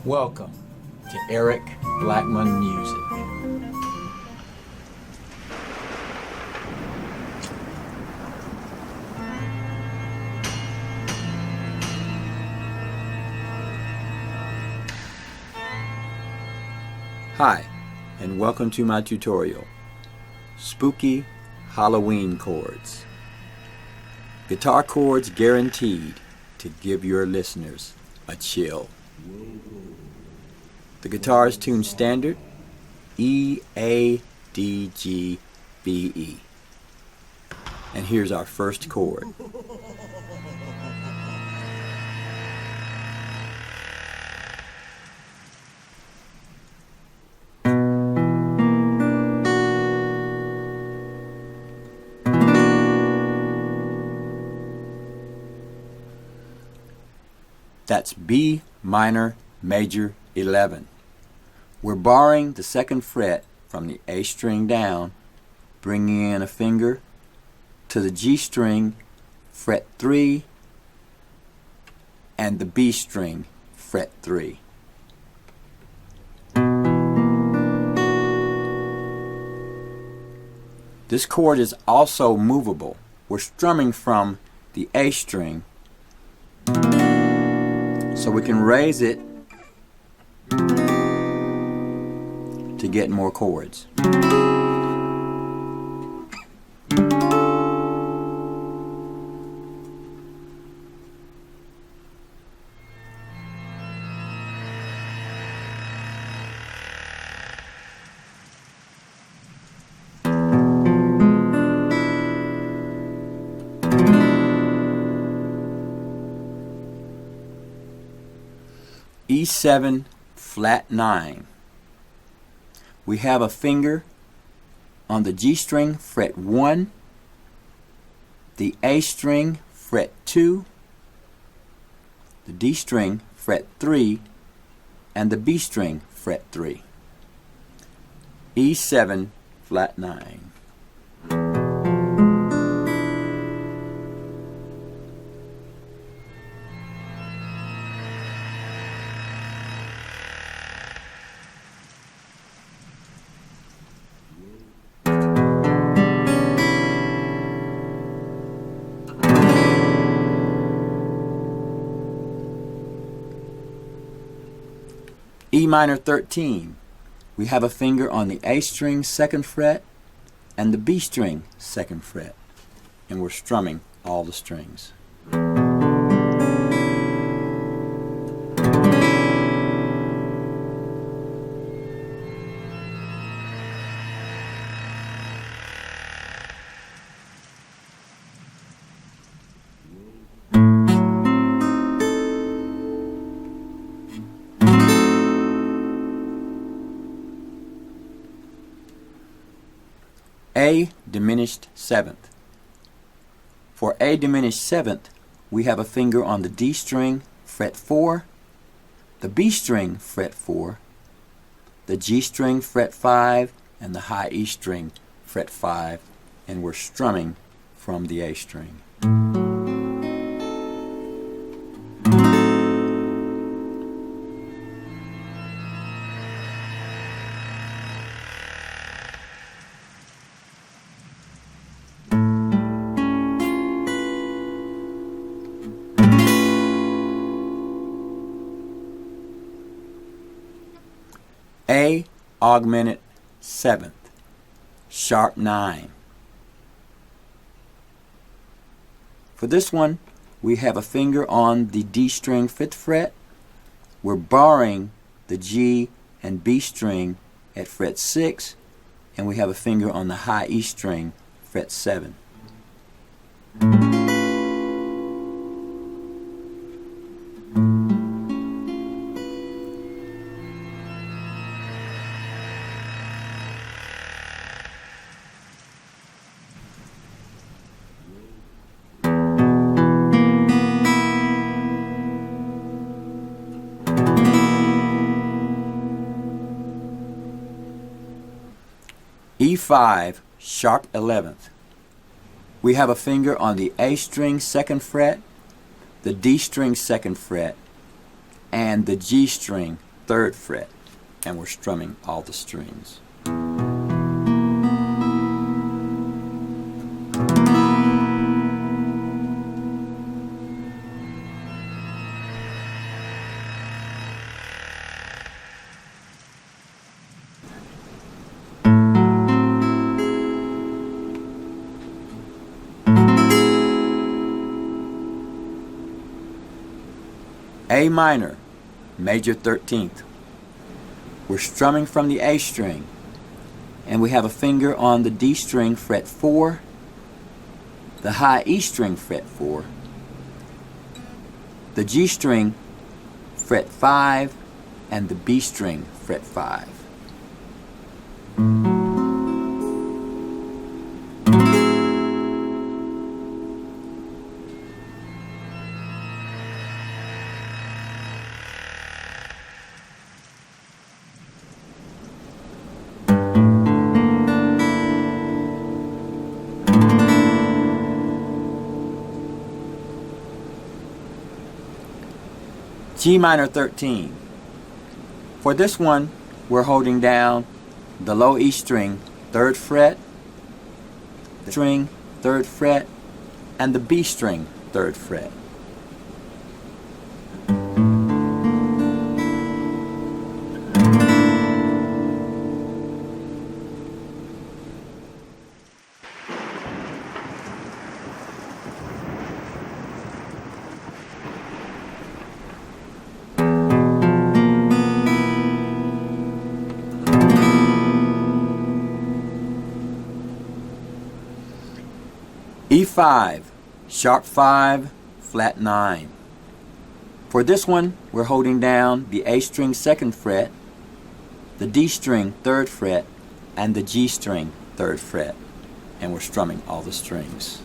Welcome to Eric Blackmon Music. Hi, and welcome to my tutorial, Spooky Halloween Chords. Guitar chords guaranteed to give your listeners a chill. The guitar is tuned standard E, A, D, G, B, E. And here's our first chord. That's B minor major 11. We're borrowing the second fret from the A string down, bringing in a finger to the G string, fret 3, and the B string, fret 3. This chord is also movable. We're strumming from the A string, so we can raise it to get more chords. E7 flat 9. We have a finger on the G string, fret 1, the A string, fret 2, the D string, fret 3, and the B string, fret 3. E7 flat 9. E minor 13. We have a finger on the A string 2nd fret and the B string 2nd fret, and we're strumming all the strings. A diminished 7th. For A diminished 7th, we have a finger on the D string, fret 4, the B string, fret 4, the G string, fret 5, and the high E string, fret 5, and we're strumming from the A string. A augmented 7th, sharp 9. For this one, we have a finger on the D string 5th fret. We're borrowing the G and B string at fret 6, and we have a finger on the high E string, fret 7. E5 sharp 11th. We have a finger on the A string 2nd fret, the D string 2nd fret, and the G string 3rd fret, and we're strumming all the strings. A minor, major 13th. We're strumming from the A string, and we have a finger on the D string fret 4, the high E string fret 4, the G string fret 5, and the B string fret 5. G minor 13. For this one, we're holding down the low E string 3rd fret, the string 3rd fret, and the B string 3rd fret. E5, sharp 5, flat 9. For this one, we're holding down the A string 2nd fret, the D string 3rd fret, and the G string 3rd fret, and we're strumming all the strings.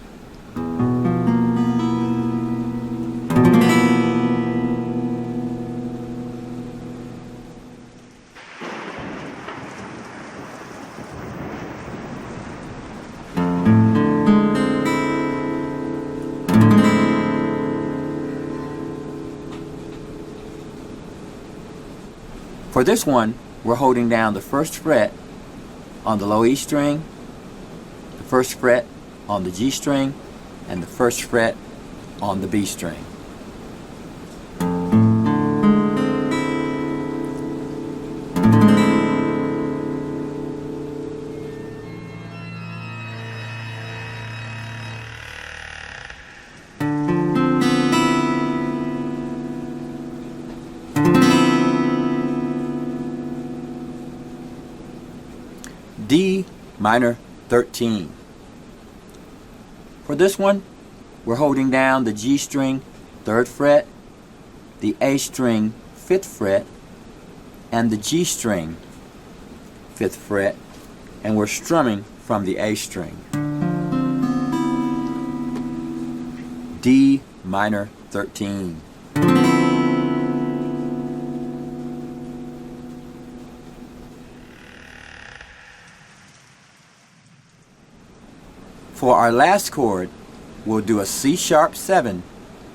For this one, we're holding down the 1st fret on the low E string, the 1st fret on the G string, and the 1st fret on the B string. D minor 13. For this one, we're holding down the G string 3rd fret, the A string 5th fret, and the G string 5th fret, and we're strumming from the A string. D minor 13. For our last chord, we'll do a C sharp 7,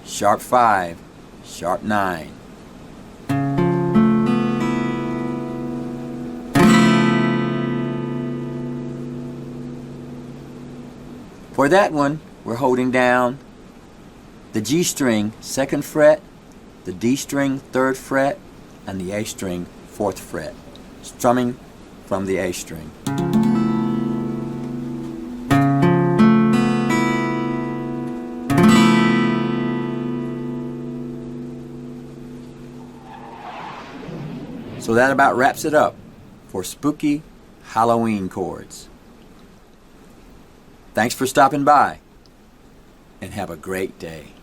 sharp 5, sharp 9. For that one, we're holding down the G string 2nd fret, the D string 3rd fret, and the A string 4th fret, strumming from the A string. So that about wraps it up for spooky Halloween chords. Thanks for stopping by, and have a great day.